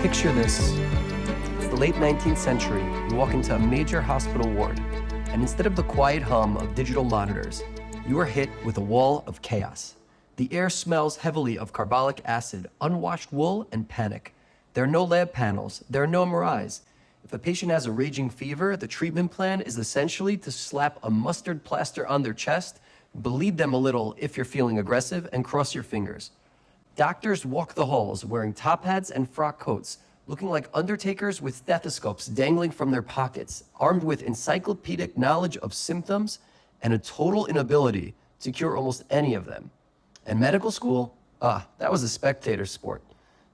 Picture this. It's the late 19th century. You walk into a major hospital ward, and instead of the quiet hum of digital monitors, you are hit with a wall of chaos. The air smells heavily of carbolic acid, unwashed wool, and panic. There are no lab panels. There are no MRIs. If a patient has a raging fever, the treatment plan is essentially to slap a mustard plaster on their chest, bleed them a little if you're feeling aggressive, and cross your fingers. Doctors walk the halls wearing top hats and frock coats, looking like undertakers with stethoscopes dangling from their pockets, armed with encyclopedic knowledge of symptoms and a total inability to cure almost any of them. And medical school, that was a spectator sport.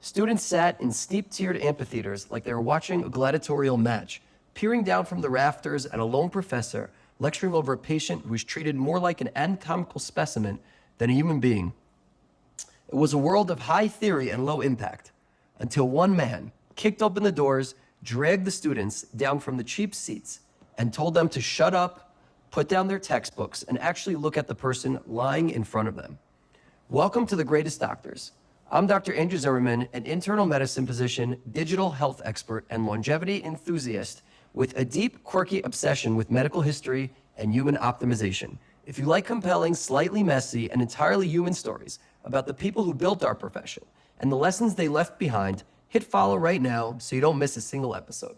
Students sat in steep-tiered amphitheaters like they were watching a gladiatorial match, peering down from the rafters at a lone professor lecturing over a patient who was treated more like an anatomical specimen than a human being. It was a world of high theory and low impact, until one man kicked open the doors, dragged the students down from the cheap seats, and told them to shut up, put down their textbooks, and actually look at the person lying in front of them. Welcome to the greatest doctors. I'm Dr. Andrew Zimmerman, an internal medicine physician, digital health expert, and longevity enthusiast with a deep, quirky obsession with medical history and human optimization. If you like compelling, slightly messy, and entirely human stories about the people who built our profession and the lessons they left behind, hit follow right now so you don't miss a single episode.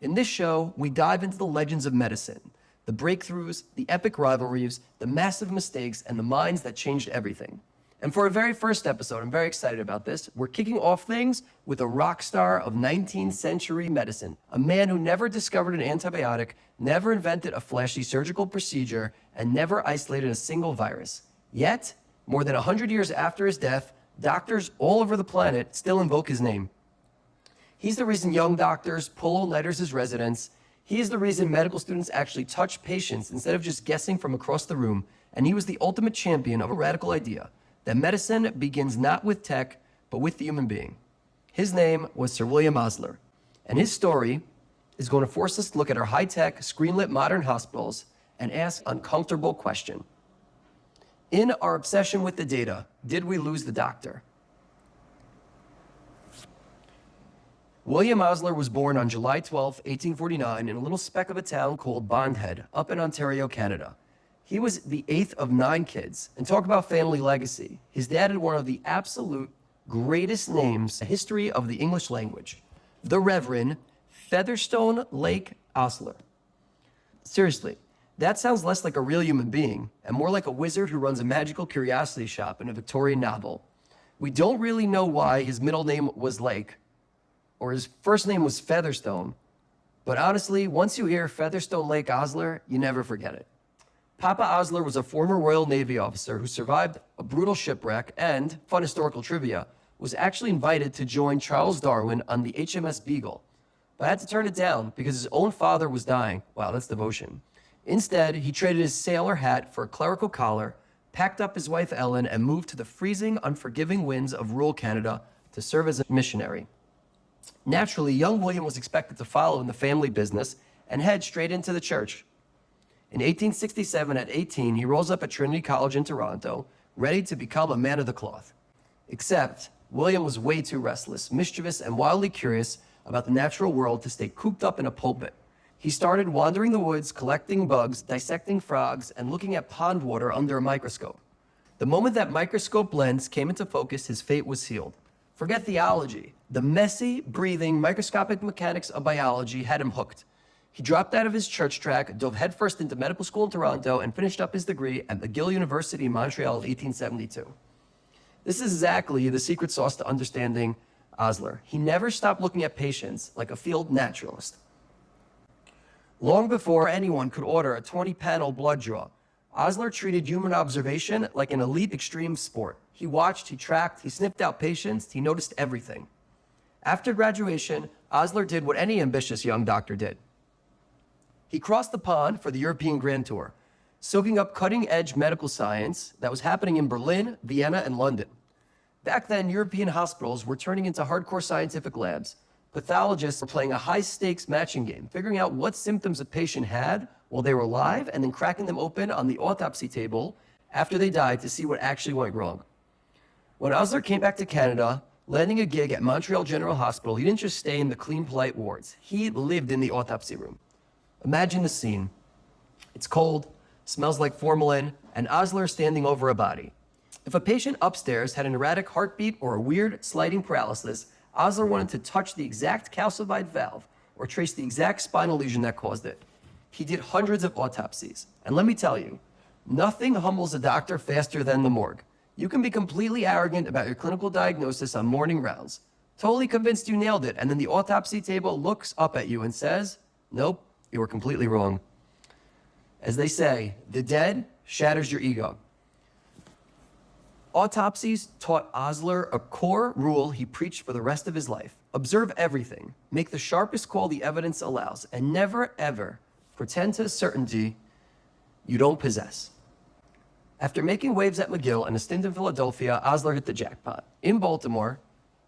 In this show, we dive into the legends of medicine, the breakthroughs, the epic rivalries, the massive mistakes, and the minds that changed everything. And for our very first episode, I'm very excited about this, we're kicking off things with a rock star of 19th century medicine, a man who never discovered an antibiotic, never invented a flashy surgical procedure, and never isolated a single virus. Yet, more than 100 years after his death, doctors all over the planet still invoke his name. He's the reason young doctors pull all-nighters as residents. He is the reason medical students actually touch patients instead of just guessing from across the room. And he was the ultimate champion of a radical idea, that medicine begins not with tech, but with the human being. His name was Sir William Osler, and his story is going to force us to look at our high-tech, screen-lit modern hospitals and ask an uncomfortable question. In our obsession with the data, did we lose the doctor? William Osler was born on July 12, 1849, in a little speck of a town called Bondhead, up in Ontario, Canada. He was the 8th of 9 kids, and talk about family legacy. His dad had one of the absolute greatest names in the history of the English language, the Reverend Featherstone Lake Osler. Seriously, that sounds less like a real human being and more like a wizard who runs a magical curiosity shop in a Victorian novel. We don't really know why his middle name was Lake, or his first name was Featherstone, but honestly, once you hear Featherstone Lake Osler, you never forget it. Papa Osler was a former Royal Navy officer who survived a brutal shipwreck and, fun historical trivia, was actually invited to join Charles Darwin on the HMS Beagle, but had to turn it down because his own father was dying. Wow, that's devotion. Instead, he traded his sailor hat for a clerical collar, packed up his wife Ellen, and moved to the freezing, unforgiving winds of rural Canada to serve as a missionary. Naturally, young William was expected to follow in the family business and head straight into the church. In 1867, at 18, he rolls up at Trinity College in Toronto, ready to become a man of the cloth. Except, William was way too restless, mischievous, and wildly curious about the natural world to stay cooped up in a pulpit. He started wandering the woods, collecting bugs, dissecting frogs, and looking at pond water under a microscope. The moment that microscope lens came into focus, his fate was sealed. Forget theology. The messy, breathing, microscopic mechanics of biology had him hooked. He dropped out of his church track, dove headfirst into medical school in Toronto, and finished up his degree at McGill University in Montreal in 1872. This is exactly the secret sauce to understanding Osler. He never stopped looking at patients like a field naturalist. Long before anyone could order a 20-panel blood draw, Osler treated human observation like an elite extreme sport. He watched, he tracked, he sniffed out patients, he noticed everything. After graduation, Osler did what any ambitious young doctor did. He crossed the pond for the European Grand Tour, soaking up cutting-edge medical science that was happening in Berlin, Vienna, and London. Back then, European hospitals were turning into hardcore scientific labs. Pathologists were playing a high-stakes matching game, figuring out what symptoms a patient had while they were alive and then cracking them open on the autopsy table after they died to see what actually went wrong. When Osler came back to Canada, Landing a gig at Montreal General Hospital, he didn't just stay in the clean, polite wards. He lived in the autopsy room. Imagine the scene. It's cold, smells like formalin, and Osler standing over a body. If a patient upstairs had an erratic heartbeat or a weird sliding paralysis, Osler wanted to touch the exact calcified valve or trace the exact spinal lesion that caused it. He did hundreds of autopsies. And let me tell you, nothing humbles a doctor faster than the morgue. You can be completely arrogant about your clinical diagnosis on morning rounds, totally convinced you nailed it, and then the autopsy table looks up at you and says, nope, you were completely wrong. As they say, the dead shatters your ego. Autopsies taught Osler a core rule he preached for the rest of his life. Observe everything, make the sharpest call the evidence allows, and never, ever pretend to certainty you don't possess. After making waves at McGill and a stint in Philadelphia, Osler hit the jackpot. In Baltimore,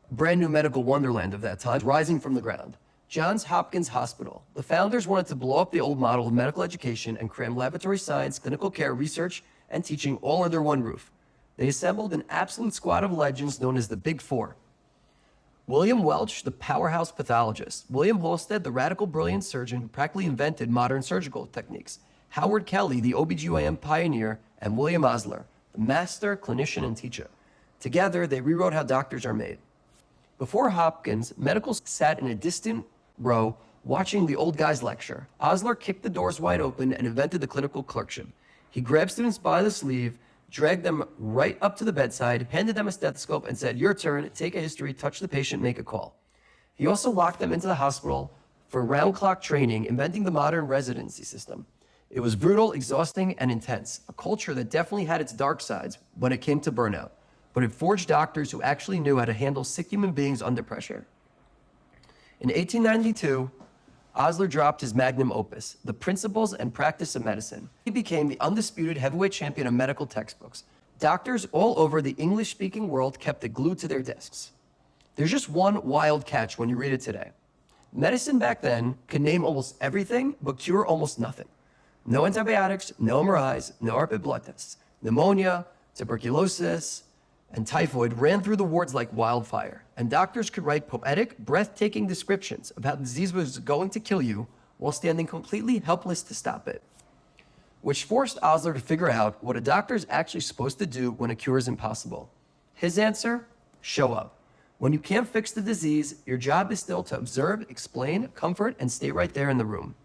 a brand new medical wonderland of that time, rising from the ground, Johns Hopkins Hospital. The founders wanted to blow up the old model of medical education and cram laboratory science, clinical care, research, and teaching all under one roof. They assembled an absolute squad of legends known as the Big Four. William Welch, the powerhouse pathologist. William Halsted, the radical brilliant surgeon who practically invented modern surgical techniques. Howard Kelly, the OBGYN pioneer, and William Osler, the master clinician and teacher. Together, they rewrote how doctors are made. Before Hopkins, medicals sat in a distant row watching the old guys lecture. Osler kicked the doors wide open and invented the clinical clerkship. He grabbed students by the sleeve, dragged them right up to the bedside, handed them a stethoscope, and said, your turn, take a history, touch the patient, make a call. He also locked them into the hospital for round-clock training, inventing the modern residency system. It was brutal, exhausting, and intense, a culture that definitely had its dark sides when it came to burnout, but it forged doctors who actually knew how to handle sick human beings under pressure. In 1892, Osler dropped his magnum opus, The Principles and Practice of Medicine. He became the undisputed heavyweight champion of medical textbooks. Doctors all over the English-speaking world kept it glued to their desks. There's just one wild catch when you read it today. Medicine back then could name almost everything, but cure almost nothing. No antibiotics, no MRIs, no rapid blood tests. Pneumonia, tuberculosis, and typhoid ran through the wards like wildfire, and doctors could write poetic, breathtaking descriptions of how the disease was going to kill you while standing completely helpless to stop it, which forced Osler to figure out what a doctor is actually supposed to do when a cure is impossible. His answer? Show up. When you can't fix the disease, your job is still to observe, explain, comfort, and stay right there in the room.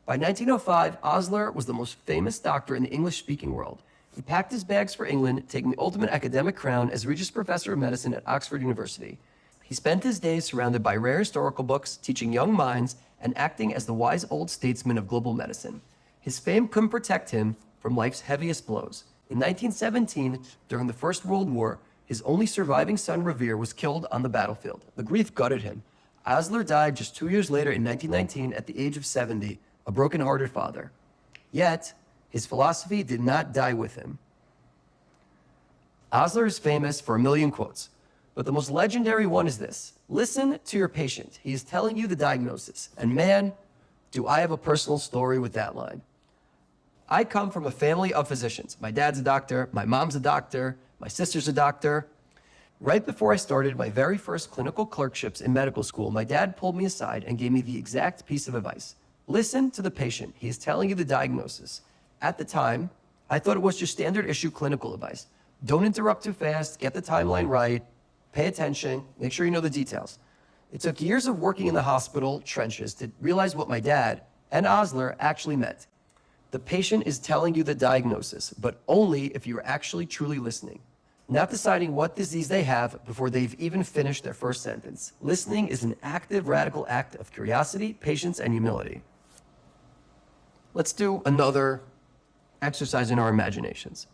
By 1905, Osler was the most famous doctor in the English-speaking world. He packed his bags for England, taking the ultimate academic crown as Regius Professor of Medicine at Oxford University. He spent his days surrounded by rare historical books, teaching young minds, and acting as the wise old statesman of global medicine. His fame couldn't protect him from life's heaviest blows. In 1917, during the First World War, his only surviving son, Revere, was killed on the battlefield. The grief gutted him. Osler died just 2 years later in 1919 at the age of 70, a broken-hearted father. Yet, his philosophy did not die with him. Osler is famous for a million quotes, but the most legendary one is this: listen to your patient. He is telling you the diagnosis. And man, do I have a personal story with that line. I come from a family of physicians. My dad's a doctor, my mom's a doctor, my sister's a doctor. Right before I started my very first clinical clerkships in medical school, my dad pulled me aside and gave me the exact piece of advice. Listen to the patient. He is telling you the diagnosis. At the time, I thought it was just standard issue clinical advice. Don't interrupt too fast, get the timeline right, pay attention, make sure you know the details. It took years of working in the hospital trenches to realize what my dad and Osler actually meant. The patient is telling you the diagnosis, but only if you're actually truly listening. Not deciding what disease they have before they've even finished their first sentence. Listening is an active, radical act of curiosity, patience, and humility. Let's do another exercise in our imaginations.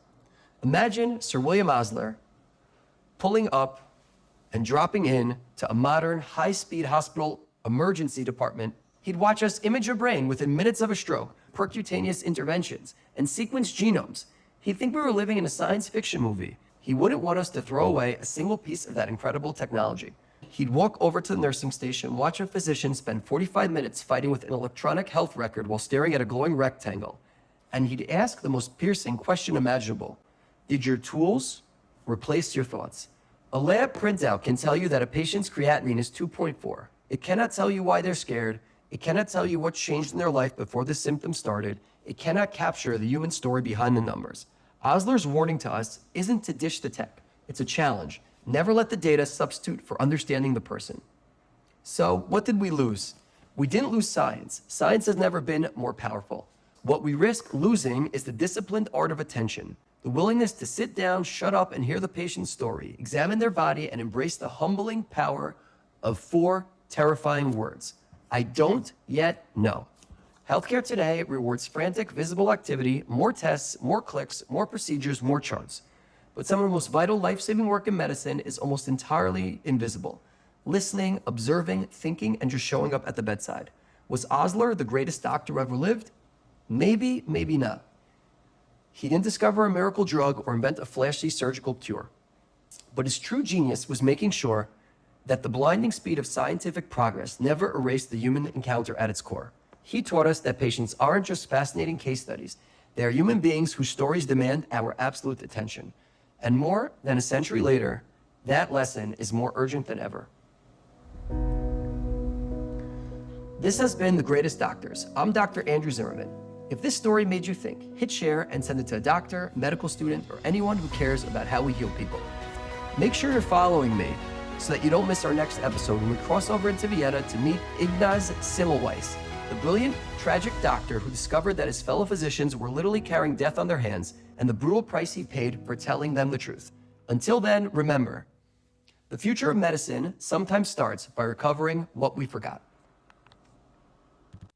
Imagine Sir William Osler pulling up and dropping in to a modern, high-speed hospital emergency department. He'd watch us image a brain within minutes of a stroke, percutaneous interventions, and sequence genomes. He'd think we were living in a science fiction movie. He wouldn't want us to throw away a single piece of that incredible technology. He'd walk over to the nursing station, watch a physician spend 45 minutes fighting with an electronic health record while staring at a glowing rectangle. And he'd ask the most piercing question imaginable. Did your tools replace your thoughts? A lab printout can tell you that a patient's creatinine is 2.4. It cannot tell you why they're scared. It cannot tell you what's changed in their life before the symptoms started. It cannot capture the human story behind the numbers. Osler's warning to us isn't to dish the tech. It's a challenge. Never let the data substitute for understanding the person. So, what did we lose? We didn't lose science. Science has never been more powerful. What we risk losing is the disciplined art of attention, the willingness to sit down, shut up, and hear the patient's story, examine their body, and embrace the humbling power of 4 terrifying words. I don't yet know. Healthcare today rewards frantic, visible activity, more tests, more clicks, more procedures, more charts. But some of the most vital life-saving work in medicine is almost entirely invisible. Listening, observing, thinking, and just showing up at the bedside. Was Osler the greatest doctor who ever lived? Maybe, maybe not. He didn't discover a miracle drug or invent a flashy surgical cure. But his true genius was making sure that the blinding speed of scientific progress never erased the human encounter at its core. He taught us that patients aren't just fascinating case studies. They are human beings whose stories demand our absolute attention. And more than a century later, that lesson is more urgent than ever. This has been The Greatest Doctors. I'm Dr. Andrew Zimmerman. If this story made you think, hit share and send it to a doctor, medical student, or anyone who cares about how we heal people. Make sure you're following me so that you don't miss our next episode when we cross over into Vienna to meet Ignaz Semmelweis, the brilliant, tragic doctor who discovered that his fellow physicians were literally carrying death on their hands and the brutal price he paid for telling them the truth. Until then, remember, the future of medicine sometimes starts by recovering what we forgot.